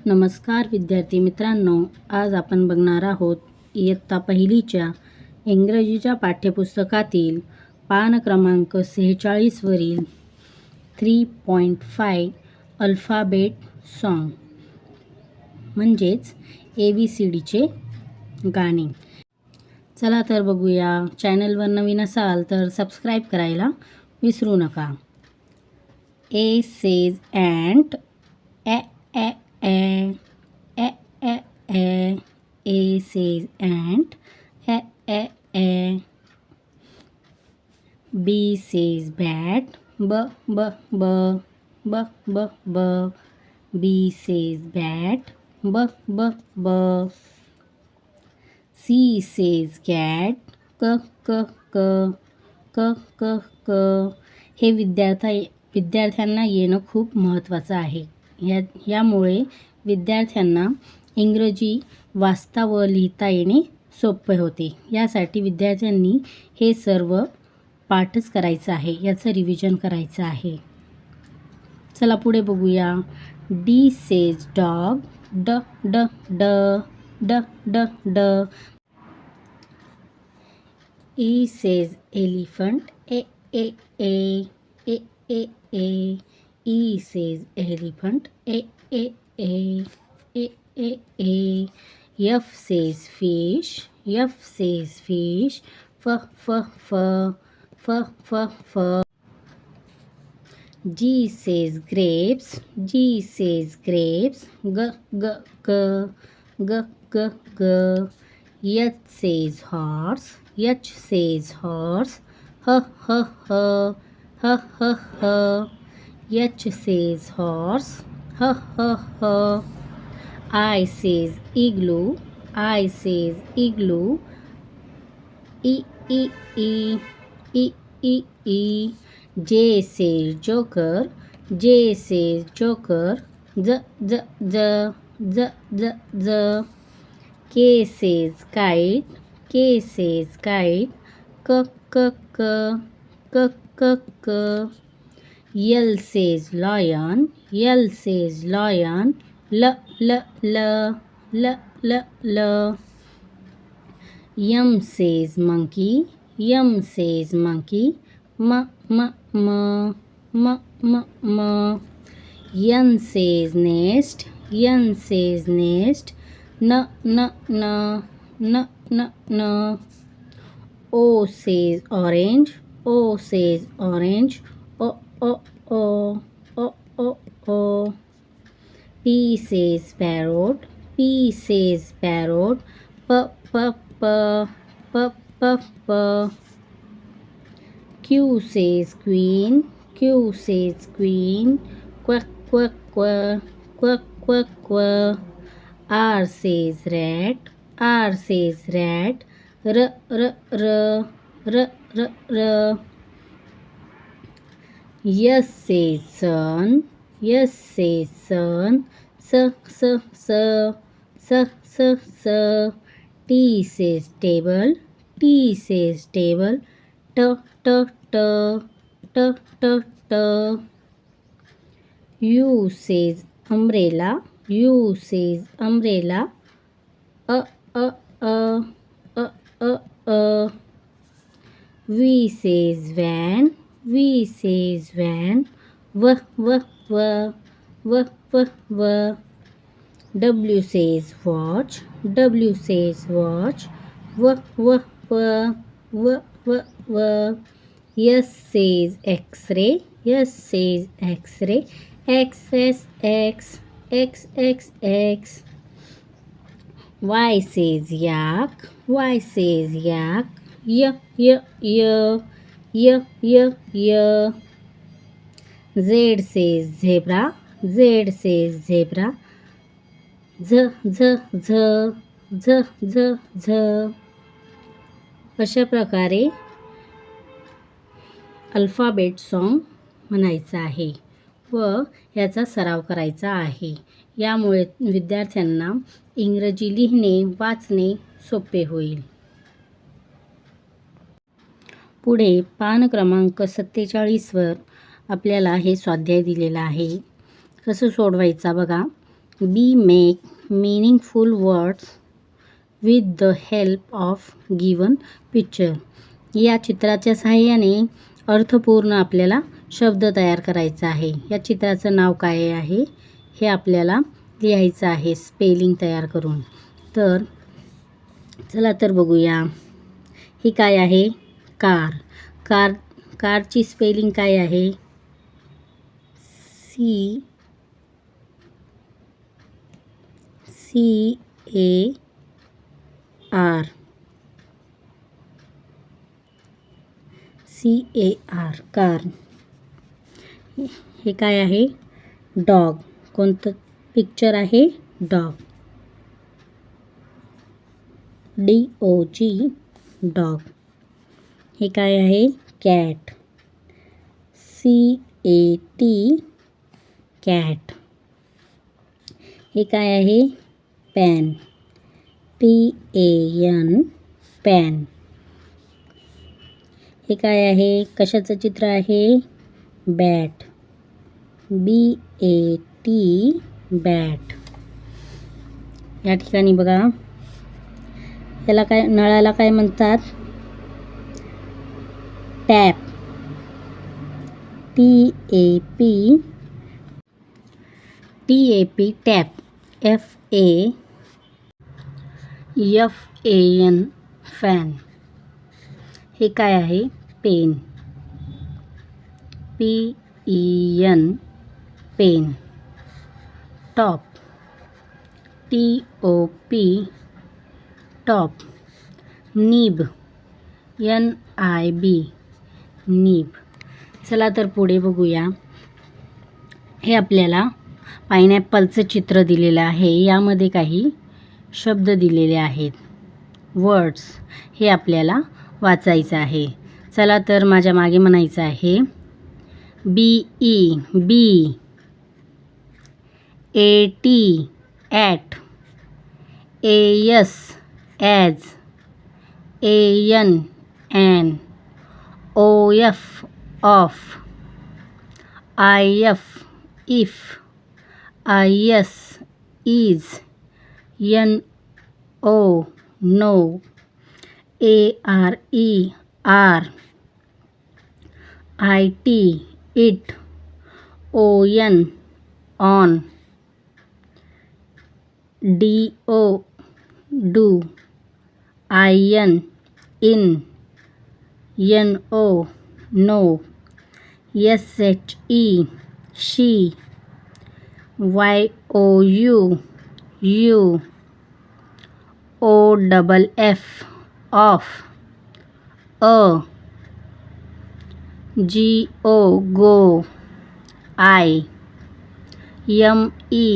नमस्कार विद्यार्थी मित्रांनो, आज आपण बघणार आहोत इयत्ता पहिलीच्या इंग्रजीच्या पाठ्यपुस्तकातील पान क्रमांक 46 वरील 3.5 अल्फाबेट सॉन्ग म्हणजेच ABCDचे गाणे। चला तर बघूया। चॅनलवर नवीन असाल तर सबस्क्राईब करायला विसरू नका। A says ant, a a a a a a. A says ant, a a a. B says bat, b b b b b b. B says bat, b b b. C says cat, k k k k k k. हे विद्यार्थ्यांना येणं खूप महत्त्वाचं आहे। यामुळे विद्यार्थ्यांना इंग्रजी वाचता व लिहिता येणे सोपे होते। यासाठी विद्यार्थ्यांनी हे सर्व पाठच करायचं आहे, याचं रिव्हिजन करायचं आहे। चला पुढे बघूया। D says dog, d d d d d d. E says elephant, a a a a a a. E says elephant, a a a a a a. F says fish, F says fish, f f f f f f. G says grapes, G says grapes, g g g g g g. H says horse, H says horse, h h h h h h. H says horse, h h h. I says igloo, I says igloo, e e e e e e. J says joker, J says joker, z z z z z z. K says kite, K says kite, k k k k k k. L says lion, L says lion, l l l l l l. M says monkey, M says monkey, m m m m m m. N says nest, N says nest, n n n n n n. O says orange, O says orange, o o o o o o. P says parrot, P says parrot, p p p p p p. Q says queen, Q says queen, quack quack quack quack quack quack. R says rat, R says rat, r r r r r r. S says sun, S says sun, s s s s s s. T says table, T says table, t t t t t t. U says umbrella, U says umbrella, a a a a a a. V says van, V says van, v v v v v v. W says watch, W says watch, v v v v v v. S says x-ray, S says x-ray, x s x x x x. Y says yak, Y says yak, y y y y y y. Z says zebra, Z says zebra, z z z z z z. अशा प्रकारे alphabet song म्हणायचं आहे व याचा सराव करायचा आहे। यामुळे विद्यार्थ्यांना इंग्रजी लिहिणे वाचणे सोपे होईल। पुढे पान क्रमांक 47 वर आपल्याला हे स्वाध्याय दिलेला आहे। कसं सोडवायचा बघा। B make meaningful words with the help of given picture. या चित्राच्या सहाय्याने अर्थपूर्ण आपल्याला शब्द तयार करायचा आहे. या चित्राचं नाव काय आहे हे आपल्याला लिहायचं आहे स्पेलिंग तयार करून. तर चला तर बघूया. ही काय आहे? कारची स्पेलिंग काय आहे? CAR car. हे काय आहे? डॉग. कोणतं पिक्चर आहे? डॉग. DOG dog. हे काय आहे? कॅट. CAT cat. हे काय आहे? पॅन. PAN pan. हे काय आहे? कशाचं चित्र आहे? बॅट. BAT bat. या ठिकाणी बघा, याला काय, नळाला काय म्हणतात? Tap. TAP tap. FAN fan. हे काय आहे? Pen. PEN pen. Top. TOP top. Nib. NIB nib. चला तर पुढे बघूया. हे आपल्याला पायनॅपलचं चित्र दिलेलं आहे. यामध्ये काही शब्द दिलेले आहेत, वर्ड्स. हे आपल्याला वाचायचं आहे. चला तर माझ्या मागे म्हणायचं आहे. BE be. AT at. AS as. AN an. OF of. IF if. IS is. NO no. ARE are. IT it. ON on. DO do. IN in. NO no. SHE she. YOU you. OFF off. GO go. I. ME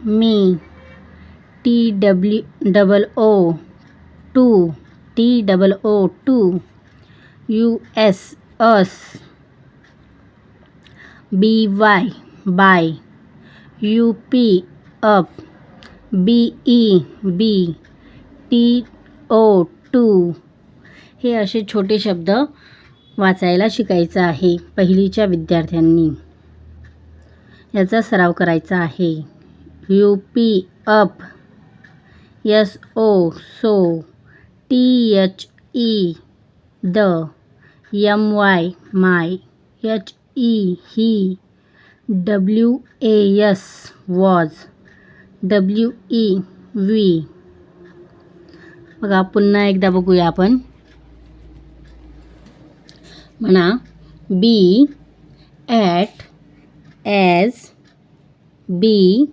me. TOO too. US us. BY by. UP up. BE be. TO to. हे असे छोटे शब्द वाचायला शिकायचं आहे पहिलीच्या विद्यार्थ्यांनी. याचा सराव करायचा आहे. UP up. SO so. THE the. MY my. HE he. WAS was. WE we. बघा, पुन्हा एकदा बघूया आपण. म्हणा. Be at. As. Be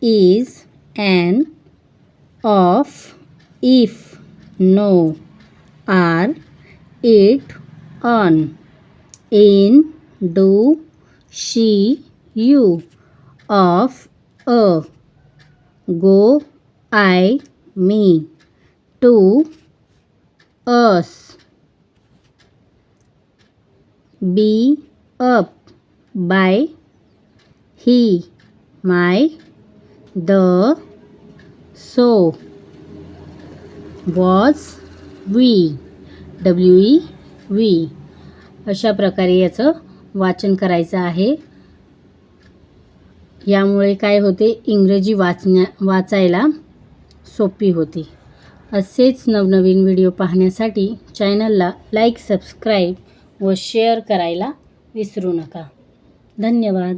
is. An. Of. If. No. Are. It. On. In. Do. She. You. Of. Go. I me. To. Us. Be up. By. He. My. The. So. Was. We. WE we. अशा प्रकारे याचं वाचन करायचं आहे. यामुळे काय होते, इंग्रजी वाचायला सोपी होती. असेच नवनवीन व्हिडिओ पाहण्यासाठी चॅनलला लाईक, सबस्क्राईब व शेअर करायला विसरू नका. धन्यवाद.